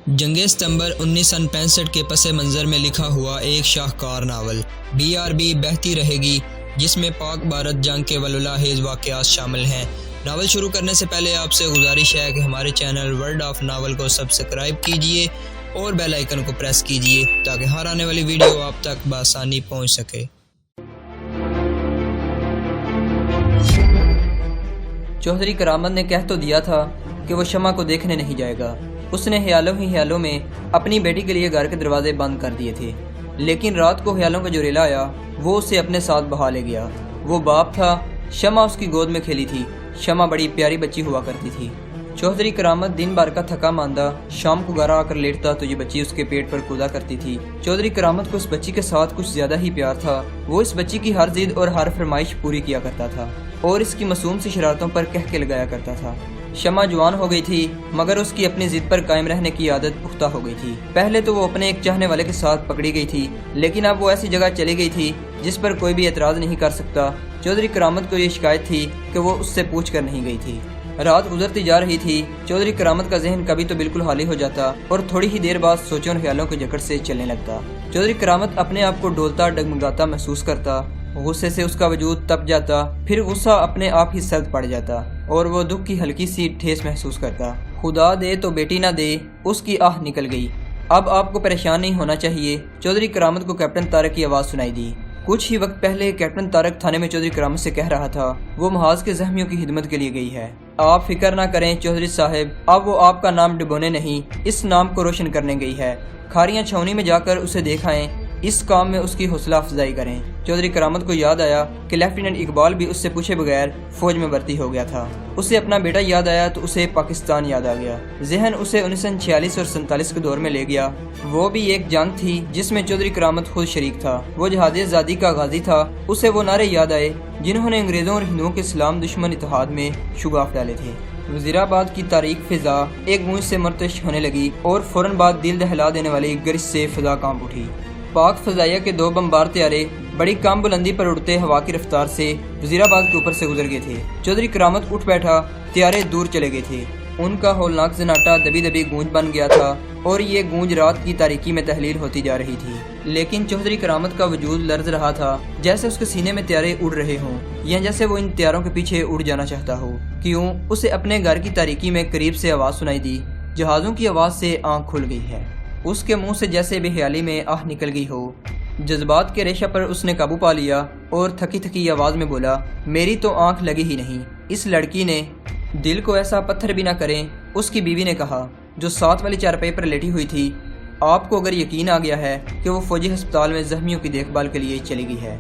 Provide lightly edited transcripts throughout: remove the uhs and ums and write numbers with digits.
जंग सितंबर 1965 के पस मंज़र में लिखा हुआ एक शाहकार नावल BRB बहती रहेगी, जिसमें पाक भारत जंग के वलुलाहेज़ वाक़यात शामिल हैं। नावल शुरू करने से पहले आपसे गुजारिश है कि हमारे चैनल वर्ल्ड ऑफ नावल को सब्सक्राइब कीजिए और बेल आइकन को प्रेस कीजिए ताकि हर आने वाली वीडियो आप तक बआसानी पहुंच सके। चौधरी करामत ने कह तो दिया था कि वो शमा को देखने नहीं जाएगा। उसने ख्यालों में अपनी बेटी के लिए घर के दरवाजे बंद कर दिए थे, लेकिन रात को ख्यालों का जो रेला आया वो उसे अपने साथ बहा ले गया। वो बाप था, शमा उसकी गोद में खेली थी। शमा बड़ी प्यारी बच्ची हुआ करती थी। चौधरी करामत दिन भर का थका मांदा शाम को घर आकर लेटता तो ये बच्ची उसके पेट पर कूदा करती थी। चौधरी करामत को उस बच्ची के साथ कुछ ज्यादा ही प्यार था। वो इस बच्ची की हर जिद और हर फरमाइश पूरी किया करता था और इसकी मासूम सी शरारतों पर कह के लगाया करता था। शमा जवान हो गई थी, मगर उसकी अपनी जिद पर कायम रहने की आदत पुख्ता हो गई थी। पहले तो वो अपने एक चाहने वाले के साथ पकड़ी गई थी, लेकिन अब वो ऐसी जगह चली गई थी जिस पर कोई भी एतराज नहीं कर सकता। चौधरी करामत को ये शिकायत थी कि वो उससे पूछ कर नहीं गई थी। रात गुजरती जा रही थी। चौधरी करामत का जहन कभी तो बिल्कुल खाली हो जाता और थोड़ी ही देर बाद सोचों और ख्यालों के जकड़ से चलने लगता। चौधरी करामत अपने आप को डोलता डगमगाता महसूस करता। गुस्से से उसका वजूद तप जाता, फिर गुस्सा अपने आप ही सर्द पड़ जाता और वो दुख की हल्की सी ठेस महसूस करता। खुदा दे तो बेटी ना दे, उसकी आह निकल गई। अब आपको परेशान नहीं होना चाहिए। चौधरी करामत को कैप्टन तारक की आवाज़ सुनाई दी। कुछ ही वक्त पहले कैप्टन तारक थाने में चौधरी करामत से कह रहा था वो महाज के जख्मियों की खिदमत के लिए गई है। आप फिक्र ना करें चौधरी साहब, अब वो आपका नाम डुबोने नहीं, इस नाम को रोशन करने गई है। खारियां छावनी में जाकर उसे देखाएं, इस काम में उसकी हौसला अफजाई करें। चौधरी करामत को याद आया कि लेफ्टिनेंट इकबाल भी उससे पूछे बगैर फौज में भर्ती हो गया था। उसे अपना बेटा याद आया तो उसे पाकिस्तान याद आ गया। जहन उसे 1946 और 47 के दौर में ले गया। वो भी एक जंग थी जिसमें चौधरी करामत खुद शरीक था। वो जहादे आज़ादी का गाजी था। उसे वो नारे याद आए जिन्होंने अंग्रेजों और हिंदुओं के इस्लाम दुश्मन इत्तेहाद में शुगाफ डाले थे। वज़ीराबाद की तारीख फिजा एक गूंज से मरतश होने लगी और फौरन बाद दिल दहला देने वाली गरिश से फिजा कांप उठी। पाक फजाइया के 2 बमबार त्यारे बड़ी कम बुलंदी पर उड़ते हवा की रफ्तार से वज़ीराबाद के ऊपर से गुजर गए थे। चौधरी करामत उठ बैठा, त्यारे दूर चले गए थे। उनका होलनाक सन्नाटा दबी दबी गूंज बन गया था और ये गूंज रात की तारीकी में तहलील होती जा रही थी। लेकिन चौधरी करामत का वजूद लर्ज रहा था, जैसे उसके सीने में त्यारे उड़ रहे हों या जैसे वो इन त्यारों के पीछे उड़ जाना चाहता हो। क्यों, उसे अपने घर की तारीकी में करीब से आवाज़ सुनाई दी। जहाज़ों की आवाज़ से आँख खुल गई है। उसके मुंह से जैसे बेख्याली में आह निकल गई हो। जज्बात के रेशा पर उसने काबू पा लिया और थकी थकी आवाज़ में बोला, मेरी तो आंख लगी ही नहीं। इस लड़की ने दिल को ऐसा पत्थर भी ना करें। उसकी बीवी ने कहा, जो साथ वाली चारपाई पर लेटी हुई थी, आपको अगर यकीन आ गया है कि वो फौजी अस्पताल में जख्मियों की देखभाल के लिए चली गई है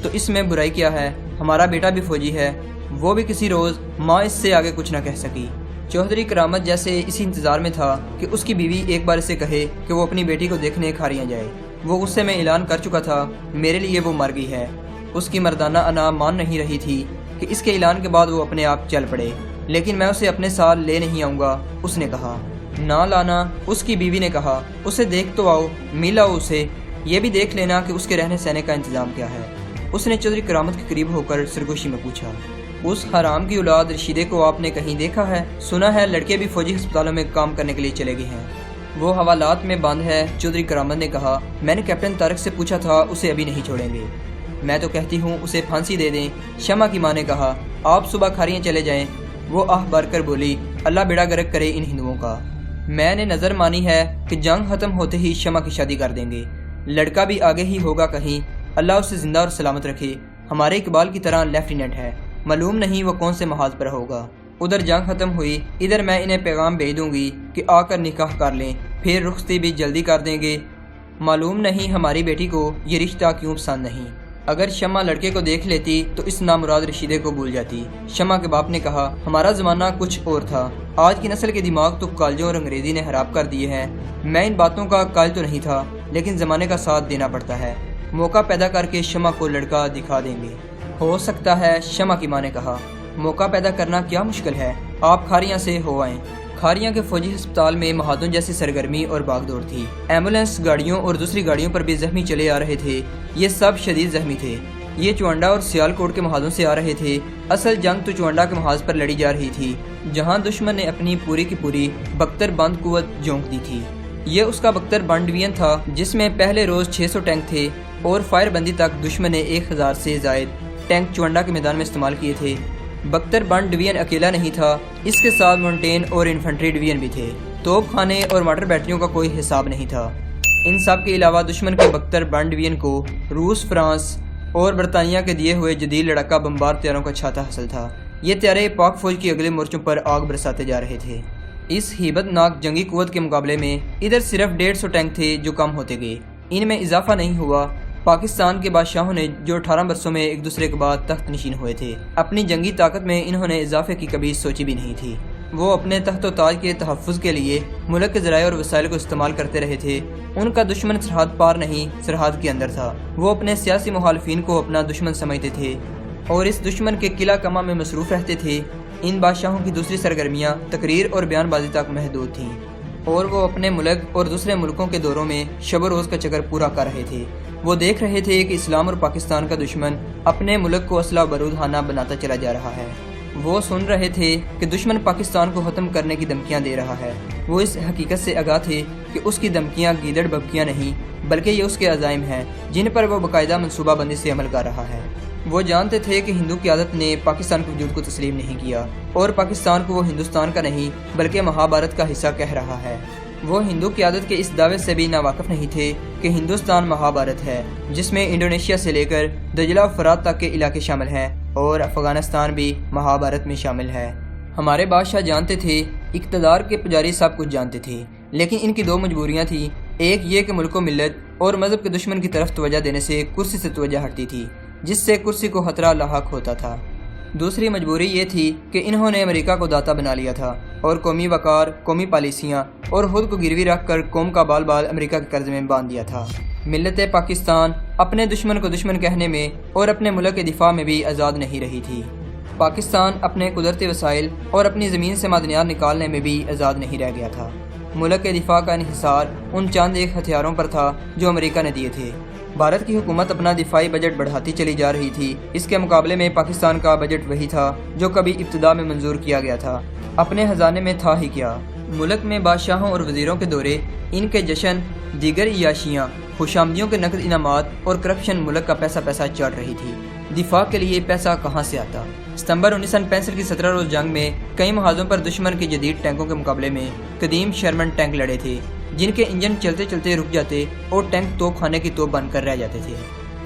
तो इसमें बुराई क्या है। हमारा बेटा भी फौजी है, वो भी किसी रोज़ माँ इससे आगे कुछ ना कह सकी। चौधरी करामत जैसे इसी इंतज़ार में था कि उसकी बीवी एक बार इसे कहे कि वो अपनी बेटी को देखने खारियां जाए। वो गुस्से में ऐलान कर चुका था, मेरे लिए वो मर गई है। उसकी मर्दाना अना मान नहीं रही थी कि इसके ऐलान के बाद वो अपने आप चल पड़े। लेकिन मैं उसे अपने साथ ले नहीं आऊँगा, उसने कहा। ना लाना, उसकी बीवी ने कहा। उसे देख तो आओ, मिलाओ उसे, ये भी देख लेना कि उसके रहने सहने का इंतज़ाम क्या है। उसने चौधरी करामत के करीब होकर सरगोशी में पूछा, उस हराम की औलाद रशीदे को आपने कहीं देखा है? सुना है लड़के भी फौजी अस्पतालों में काम करने के लिए चले गए हैं। वो हवालात में बंद है, चौधरी करामत ने कहा। मैंने कैप्टन तारक से पूछा था, उसे अभी नहीं छोड़ेंगे। मैं तो कहती हूँ उसे फांसी दे दें। शमा की माँ ने कहा, आप सुबह खारियाँ चले जाएं। वो आह भर कर बोली, अल्लाह बेड़ा गर्क करे इन हिंदुओं का। मैंने नज़र मानी है कि जंग ख़त्म होते ही शमा की शादी कर देंगे। लड़का भी आगे ही होगा कहीं, अल्लाह उसे ज़िंदा और सलामत रखे। हमारे इकबाल की तरह लेफ्टिनेंट है, मालूम नहीं वो कौन से महाज पर होगा। उधर जंग खत्म हुई, इधर मैं इन्हें पैगाम भेज दूंगी कि आकर निकाह कर लें, फिर रुखसती भी जल्दी कर देंगे। मालूम नहीं हमारी बेटी को ये रिश्ता क्यों पसंद नहीं। अगर शमा लड़के को देख लेती तो इस नामुराद रशीदे को भूल जाती। शमा के बाप ने कहा, हमारा ज़माना कुछ और था। आज की नस्ल के दिमाग तो कॉलेजों और अंग्रेज़ी ने खराब कर दिए हैं। मैं इन बातों का कायल तो नहीं था, लेकिन ज़माने का साथ देना पड़ता है। मौका पैदा करके शमा को लड़का दिखा देंगे। हो सकता है, शमा की माँ ने कहा। मौका पैदा करना क्या मुश्किल है, आप खारियां से हो आएं। खारियां के फौजी अस्पताल में महादों जैसी सरगर्मी और भागदौड़ थी। एम्बुलेंस गाड़ियों और दूसरी गाड़ियों पर भी जख्मी चले आ रहे थे। ये सब शदीद जख्मी थे। ये चुवांडा और सियालकोट के महाजों से आ रहे थे। असल जंग तो चुवांडा के महाज पर लड़ी जा रही थी, जहां दुश्मन ने अपनी पूरी की पूरी बख्तर बंद कुव्वत झोंक दी थी। یہ اس کا بختر بانڈ ڈویژن تھا جس میں پہلے روز 600 ٹینک تھے اور فائر بندی تک دشمن نے 1000 سے زائد ٹینک چونڈا کے میدان میں استعمال کیے تھے۔ بختر بانڈ ڈویژن اکیلا نہیں تھا، اس کے ساتھ مونٹین اور انفنٹری ڈویژن بھی تھے۔ توپ خانے اور واٹر بیٹریوں کا کوئی حساب نہیں تھا۔ ان سب کے علاوہ دشمن کے بختر بانڈ ڈویژن کو روس، فرانس اور برطانیہ کے دیے ہوئے جدید لڑاکا بمبار طیاروں کا چھاتا حاصل تھا۔ یہ طیارے پاک فوج کی اگلے مورچوں پر آگ برساتے جا رہے تھے۔ اس ہیبت ناک جنگی قوت کے مقابلے میں ادھر صرف 150 ٹینک تھے جو کم ہوتے گئے۔ ان میں اضافہ نہیں ہوا۔ پاکستان کے بادشاہوں نے جو 18 برسوں میں ایک دوسرے کے بعد تخت نشین ہوئے تھے، اپنی جنگی طاقت میں انہوں نے اضافے کی کبھی سوچی بھی نہیں تھی۔ وہ اپنے تخت و تاج کے تحفظ کے لیے ملک کے ذرائع اور وسائل کو استعمال کرتے رہے تھے۔ ان کا دشمن سرحد پار نہیں، سرحد کے اندر تھا۔ وہ اپنے سیاسی مخالفین کو اپنا دشمن سمجھتے تھے اور اس دشمن کے قلعہ کما میں مصروف رہتے تھے۔ ان بادشاہوں کی دوسری سرگرمیاں تقریر اور بیان بازی تک محدود تھیں اور وہ اپنے ملک اور دوسرے ملکوں کے دوروں میں شب و روز کا چکر پورا کر رہے تھے۔ وہ دیکھ رہے تھے کہ اسلام اور پاکستان کا دشمن اپنے ملک کو اسلحہ بارود خانہ بناتا چلا جا رہا ہے۔ وہ سن رہے تھے کہ دشمن پاکستان کو ختم کرنے کی دھمکیاں دے رہا ہے۔ وہ اس حقیقت سے آگاہ تھے کہ اس کی دھمکیاں گیدڑ ببکیاں نہیں بلکہ یہ اس کے عزائم ہیں جن پر وہ باقاعدہ منصوبہ بندی سے عمل کر رہا ہے۔ وہ جانتے تھے کہ ہندو قیادت نے پاکستان کے وجود کو تسلیم نہیں کیا اور پاکستان کو وہ ہندوستان کا نہیں بلکہ مہابھارت کا حصہ کہہ رہا ہے۔ وہ ہندو قیادت کے اس دعوے سے بھی ناواقف نہیں تھے کہ ہندوستان مہابھارت ہے جس میں انڈونیشیا سے لے کر دجلہ و فرات تک کے علاقے شامل ہیں اور افغانستان بھی مہابھارت میں شامل ہے۔ ہمارے بادشاہ جانتے تھے، اقتدار کے پجاری سب کچھ جانتے تھے، لیکن ان کی 2 مجبوریاں تھیں۔ ایک یہ کہ ملک و ملت اور مذہب کے دشمن کی طرف توجہ دینے سے کرسی سے توجہ ہٹتی تھی جس سے کرسی کو خطرہ لاحق ہوتا تھا۔ دوسری مجبوری یہ تھی کہ انہوں نے امریکہ کو داتا بنا لیا تھا اور قومی وقار، قومی پالیسیاں اور خود کو گروی رکھ کر قوم کا بال بال امریکہ کے قرض میں باندھ دیا تھا۔ ملت پاکستان اپنے دشمن کو دشمن کہنے میں اور اپنے ملک کے دفاع میں بھی آزاد نہیں رہی تھی۔ پاکستان اپنے قدرتی وسائل اور اپنی زمین سے معدنیات نکالنے میں بھی آزاد نہیں رہ گیا تھا۔ ملک کے دفاع کا انحصار ان چند ایک ہتھیاروں پر تھا جو امریکہ نے دیے تھے۔ بھارت کی حکومت اپنا دفاعی بجٹ بڑھاتی چلی جا رہی تھی، اس کے مقابلے میں پاکستان کا بجٹ وہی تھا جو کبھی ابتدا میں منظور کیا گیا تھا، اپنے خزانے میں تھا ہی کیا۔ ملک میں بادشاہوں اور وزیروں کے دورے، ان کے جشن، دیگر عیاشیاں، خوشامدیوں کے نقد انعامات اور کرپشن ملک کا پیسہ چاٹ رہی تھی۔ دفاع کے لیے پیسہ کہاں سے آتا؟ ستمبر 1965 کی 17 روز جنگ میں کئی محاذوں پر دشمن کے جدید ٹینکوں کے مقابلے میں قدیم شرمن ٹینک لڑے تھے جن کے انجن چلتے چلتے رک جاتے اور ٹینک توپ خانے کی توپ بن کر رہ جاتے تھے۔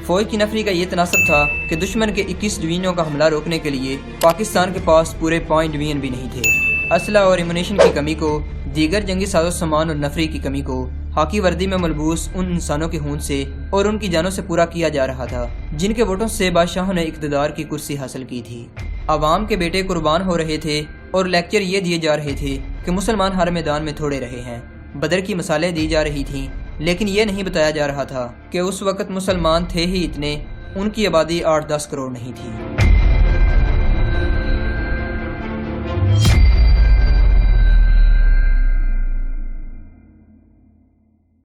فوج کی نفری کا یہ تناسب تھا کہ دشمن کے 21 ڈویژنوں کا حملہ روکنے کے لیے پاکستان کے پاس پورے 5 ڈویژن بھی نہیں تھے۔ اسلحہ اور ایمونیشن کی کمی کو، دیگر جنگی ساز و سامان اور نفری کی کمی کو خاکی وردی میں ملبوس ان انسانوں کے خون سے اور ان کی جانوں سے پورا کیا جا رہا تھا جن کے ووٹوں سے بادشاہوں نے اقتدار کی کرسی حاصل کی تھی۔ عوام کے بیٹے قربان ہو رہے تھے اور لیکچر یہ دیے جا رہے تھے کہ مسلمان ہر میدان میں تھوڑے رہے ہیں۔ بدر کی مثالیں دی جا رہی تھیں، لیکن یہ نہیں بتایا جا رہا تھا کہ اس وقت مسلمان تھے ہی اتنے، ان کی آبادی 8-10 کروڑ نہیں تھی۔